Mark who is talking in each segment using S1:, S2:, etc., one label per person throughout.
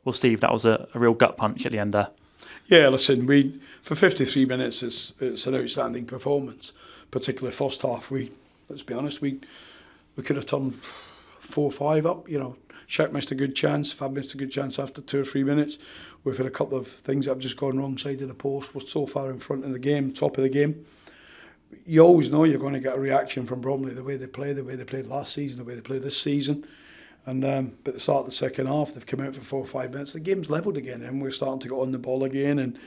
S1: Well, Steve, that was a real gut punch at the end there.
S2: Yeah, listen, for 53 minutes, it's an outstanding performance. Particularly first half, let's be honest, we could have turned 4-5 up. Shaq missed a good chance, Fab missed a good chance after 2 or 3 minutes. We've had a couple of things that have just gone wrong side of the post. We're so far in front of the game, top of the game. You always know you're going to get a reaction from Bromley, the way they played last season, the way they played this season. And but at the start of the second half, they've come out for 4 or 5 minutes. The game's levelled again, and we're starting to get on the ball again. And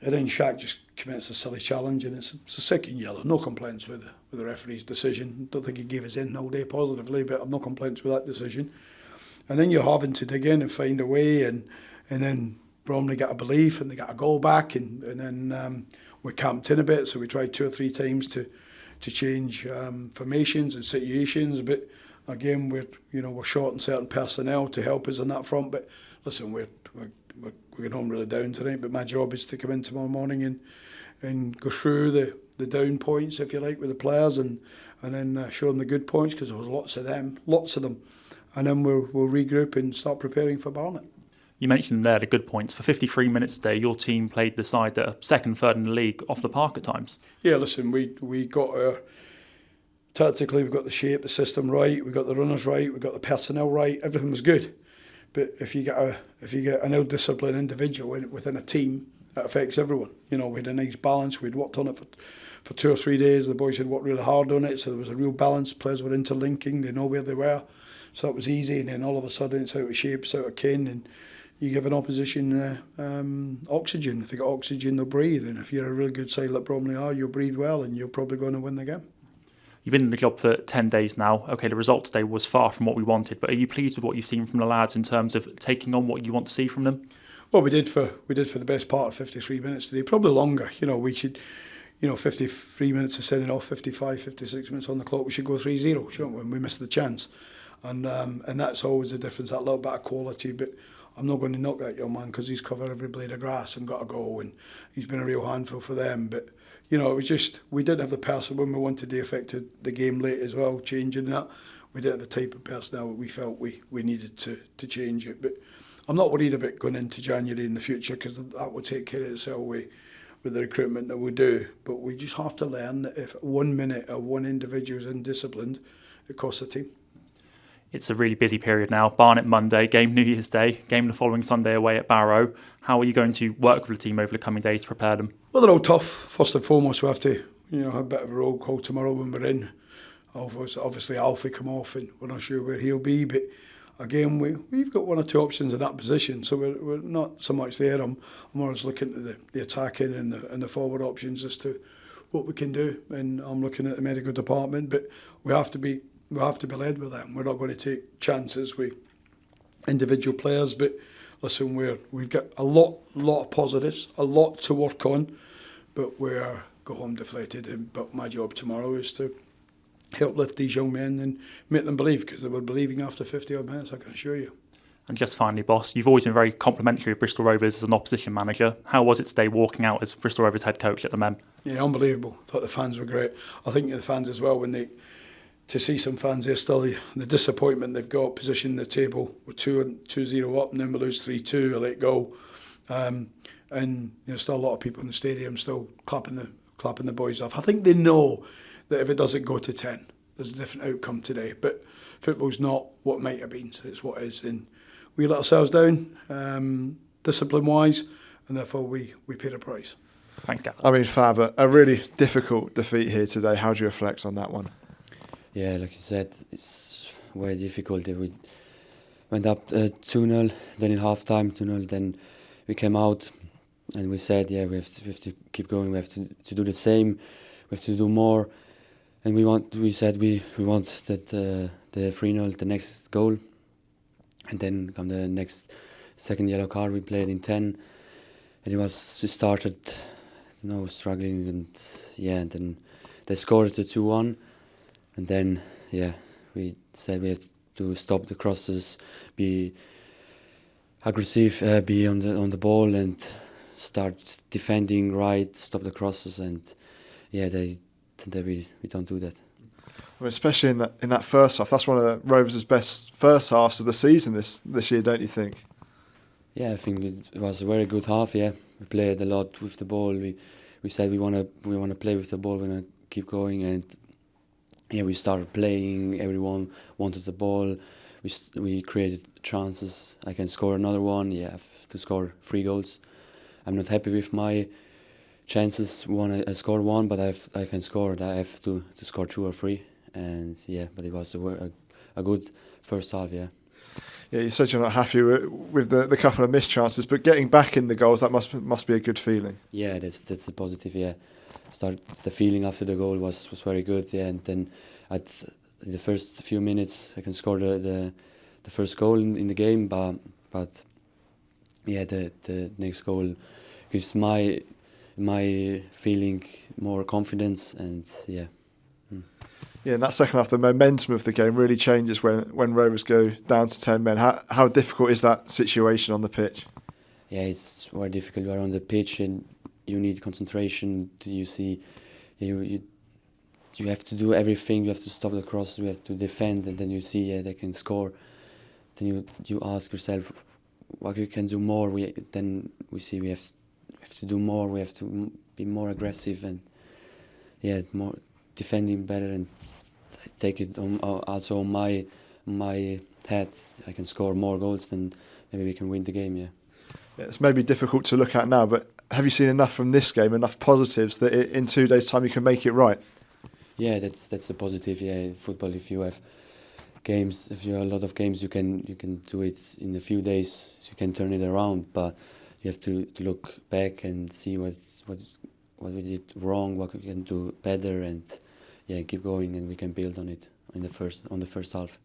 S2: then Shaq just commits a silly challenge, and it's a second yellow. No complaints with the referee's decision. Don't think he gave us in all day positively, but I've no complaints with that decision. And then you're having to dig in and find a way, and then Bromley got a belief, and they got a goal back, and then we camped in a bit, so we tried 2 or 3 times to change formations and situations, but again we're short on certain personnel to help us on that front. But listen, we're going home really down tonight, but my job is to come in tomorrow morning and go through the down points, if you like, with the players, and then show them the good points, because there was lots of them, and then we'll regroup and start preparing for Barnet.
S1: You mentioned there the good points. For 53 minutes today, your team played the side that are second, third in the league off the park at times. Yeah,
S2: listen, we got tactically, we got the shape, the system right, we got the runners right, we got the personnel right, everything was good. But if you get an ill-disciplined individual within a team, that affects everyone. We had a nice balance. We'd worked on it for 2 or 3 days. The boys had worked really hard on it, so there was a real balance. Players were interlinking, they know where they were, so that was easy. And then all of a sudden it's out of shape, it's out of kin, and you give an opposition oxygen. If you got oxygen, they'll breathe. And if you're a really good side like Bromley are, you'll breathe well, and you're probably going to win the game.
S1: You've been in the job for 10 days now. Okay, the result today was far from what we wanted, but are you pleased with what you've seen from the lads in terms of taking on what you want to see from them?
S2: Well, we did for the best part of 53 minutes today, probably longer. We should, 53 minutes of sending off, 55, 56 minutes on the clock, we should go 3-0, shouldn't we? We missed the chance. And that's always the difference, that little bit of quality. But I'm not going to knock that young man, because he's covered every blade of grass and got a goal, and he's been a real handful for them. But it was just, we didn't have the person when we wanted to affect the game late as well, changing that. We didn't have the type of personnel that we felt we needed to change it. But I'm not worried about going into January in the future, because that will take care of itself with the recruitment that we do. But we just have to learn that if 1 minute or one individual is undisciplined, it costs the team.
S1: It's a really busy period now. Barnet Monday, game New Year's Day, game the following Sunday away at Barrow. How are you going to work with the team over the coming days to prepare them?
S2: Well, they're all tough. First and foremost, we have to have a bit of a roll call tomorrow when we're in. Obviously, Alfie come off, and we're not sure where he'll be. But again, we've got 1 or 2 options in that position, so we're not so much there. I'm more just looking at the attacking and the forward options as to what we can do, and I'm looking at the medical department. But we have to be led with them. We're not going to take chances with individual players. But listen, we've got a lot of positives, a lot to work on, but we're go home deflated. But my job tomorrow is to help lift these young men and make them believe, because they were believing after 50 odd minutes, I can assure you.
S1: And just finally, boss, you've always been very complimentary of Bristol Rovers as an opposition manager. How was it today walking out as Bristol Rovers head coach at the Mem?
S2: Yeah, unbelievable. I thought the fans were great. I think the fans as well, to see some fans there still, the disappointment they've got, positioning the table, we're 2-0 up, and then we lose 3-2, a late goal. And still a lot of people in the stadium still clapping the boys off. I think they know that if it doesn't go to 10, there's a different outcome today. But football's not what might have been, so it's what is. And we let ourselves down, discipline-wise, and therefore we paid a price.
S1: Thanks, Gav.
S3: Fab, a really difficult defeat here today. How do you reflect on that one?
S4: Yeah, like you said, it's very difficult. We went up 2-0, then in half-time 2-0, then we came out and we said, we have to keep going, we have to do the same, we have to do more. And we said we want that the 3-0, the next goal. And then come the next second yellow card, we played in 10. And we started, struggling, and then they scored the 2-1. And then, we said we have to stop the crosses, be aggressive, be on the ball, and start defending right, stop the crosses, and we don't do that.
S3: Well, especially in that first half, that's one of the Rovers' best first halves of the season this year, don't you think?
S4: Yeah, I think it was a very good half. Yeah, we played a lot with the ball. We said we wanna play with the ball. We wanna keep going, and yeah, we started playing. Everyone wanted the ball. We created chances. I can score another one. Yeah, I have to score 3 goals. I'm not happy with my chances. I scored 1, but I can score. I have to score 2 or 3, and yeah, but it was a good first half. Yeah.
S3: Yeah, you said you're not happy with the couple of missed chances, but getting back in the goals, that must be a good feeling.
S4: Yeah, that's the positive. Yeah, the feeling after the goal was very good. Yeah, and then at the first few minutes, I can score the first goal in the game. But yeah, the next goal gives my feeling more confidence, and yeah.
S3: Yeah, in that second half, the momentum of the game really changes when Rovers go down to 10 men. How difficult is that situation on the pitch?
S4: Yeah, it's very difficult. You are on the pitch and you need concentration. You see, you have to do everything. You have to stop the cross. You have to defend, and then you see they can score. Then you ask yourself, what you can do more. Then we see we have to do more. We have to be more aggressive and more defending better, and I take it also on my head. I can score more goals, then maybe we can win the game. Yeah.
S3: It's maybe difficult to look at now, but have you seen enough from this game, enough positives that in 2 days' time you can make it right?
S4: Yeah, that's the positive. Yeah, in football, if you have games, if you have a lot of games, you can do it in a few days. You can turn it around, but you have to look back and see what we did wrong, what we can do better, and keep going, and we can build on it on the first half.